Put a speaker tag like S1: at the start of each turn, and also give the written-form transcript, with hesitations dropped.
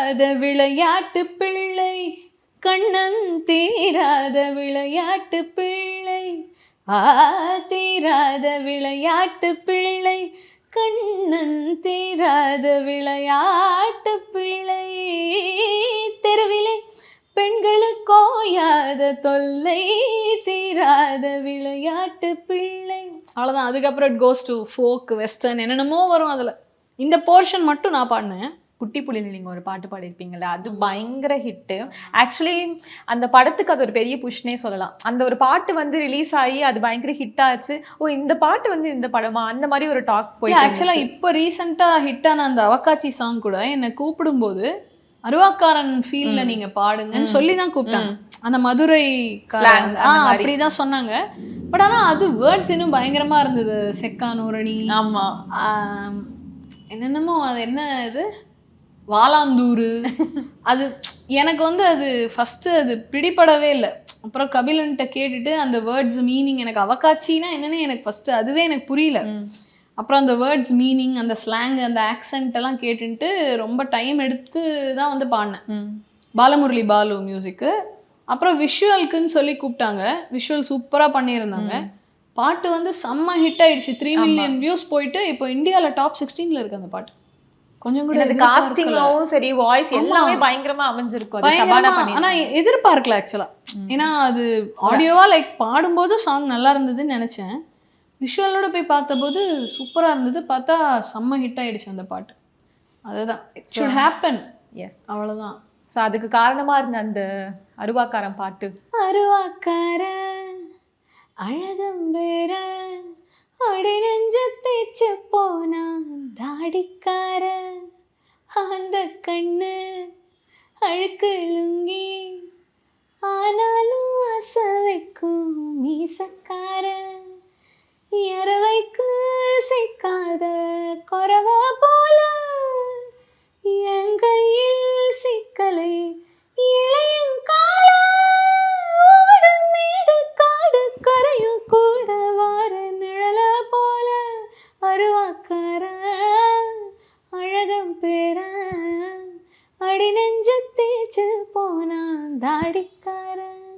S1: தீராத விளையாட்டு பிள்ளை கண்ணன் தீராத விளையாட்டு பிள்ளை தீராத விளையாட்டு பிள்ளை கண்ணன் தீராத விளையாட்டு பிள்ளை தெருவிலே பெண்களுக்கோயாத தொல்லை தீராத விளையாட்டு பிள்ளை. அவ்வளோதான். அதுக்கப்புறம் it goes to folk western என்னென்னமோ வரும். அதில் இந்த போர்ஷன் மட்டும் நான் பாடினேன்.
S2: குட்டி புள்ளியில் நீங்கள் ஒரு பாட்டு பாடியிருப்பீங்களா, அது பயங்கர ஹிட்டு. ஆக்சுவலி அந்த படத்துக்கு அது ஒரு பெரிய புஷ்னே சொல்லலாம். அந்த ஒரு பாட்டு வந்து ரிலீஸ் ஆகி அது பயங்கர ஹிட் ஆச்சு. ஓ இந்த பாட்டு வந்து இந்த படமா, அந்த மாதிரி ஒரு டாக் போய்.
S1: ஆக்சுவலாக இப்போ ரீசெண்டாக ஹிட்டான அந்த அவகாட்சி சாங் கூட என்னை கூப்பிடும்போது அருவாக்காரன் ஃபீல்டில் நீங்கள் பாடுங்கன்னு சொல்லி தான் கூப்பிட்டாங்க. அந்த மதுரை அப்படி தான் சொன்னாங்க. பட் ஆனால் அது வேர்ட்ஸ் இன்னும் பயங்கரமாக இருந்தது. செக்கானூரணி, ஆமாம், என்னென்னமோ அது என்ன இது வாலாந்தூர், அது எனக்கு வந்து அது ஃபஸ்ட்டு அது பிடிபடவே இல்லை. அப்புறம் கபிலன்ட்ட கேட்டுட்டு அந்த வேர்ட்ஸ் மீனிங், எனக்கு அவகாட்சினா என்னன்னு எனக்கு ஃபஸ்ட்டு அதுவே எனக்கு புரியல. அப்புறம் அந்த வேர்ட்ஸ் மீனிங், அந்த ஸ்லாங், அந்த ஆக்சென்ட் எல்லாம் கேட்டுன்ட்டு ரொம்ப டைம் எடுத்து தான் வந்து பாடினேன். பாலமுரளி பாலு மியூசிக்கு. அப்புறம் விஷுவலுக்குன்னு சொல்லி கூப்பிட்டாங்க. விஷுவல் சூப்பராக பண்ணியிருந்தாங்க. பாட்டு வந்து செம்ம ஹிட் ஆயிடுச்சு. 3 மில்லியன் வியூஸ் போயிட்டு இப்போ இந்தியாவில் டாப் 16 இருக்கு அந்த பாட்டு. கொஞ்சம் கூட
S2: அது காஸ்டிங்கவும் சரி, வாய்ஸ் எல்லாமே பயங்கரமா அமைஞ்சிருக்கும்.
S1: ஆனா எதிர்பார்க்கல ஆக்சுவலா. ஏன்னா அது ஆடியோவா லைக் பாடும்போது சாங் நல்லா இருந்ததுன்னு நினைச்சேன். விஷுவலோட போய் பார்த்தபோது சூப்பரா இருந்தது. பார்த்தா செம்ம ஹிட் ஆயிடுச்சு அந்த பாட்டு. அதுதான் இட் ஷுட் ஹேப்பன்.
S2: எஸ்,
S1: அவ்வளவுதான்.
S2: ஸோ அதுக்கு காரணமா இருந்த அந்த அருவாக்காரன் பாட்டு.
S1: அருவாக்காரன் அழகம்பேரன் அடி நெஞ்ச தேய்ச்சு போனா தாடிக்காரன் அந்த கண்ணு அழுக்கு லுங்கி ஆனாலும் ஆசை வைக்கும் மீசக்காரன் இரவைக்கு சிக்காத குறவா போல என் கையில் சிக்கலை இளையங்கால மேடு காடு கரையும் கூட வார நிழல போல அருவாக்கார அழகம் பேர அடி நெஞ்ச தேய்ச்சு போனான் தாடி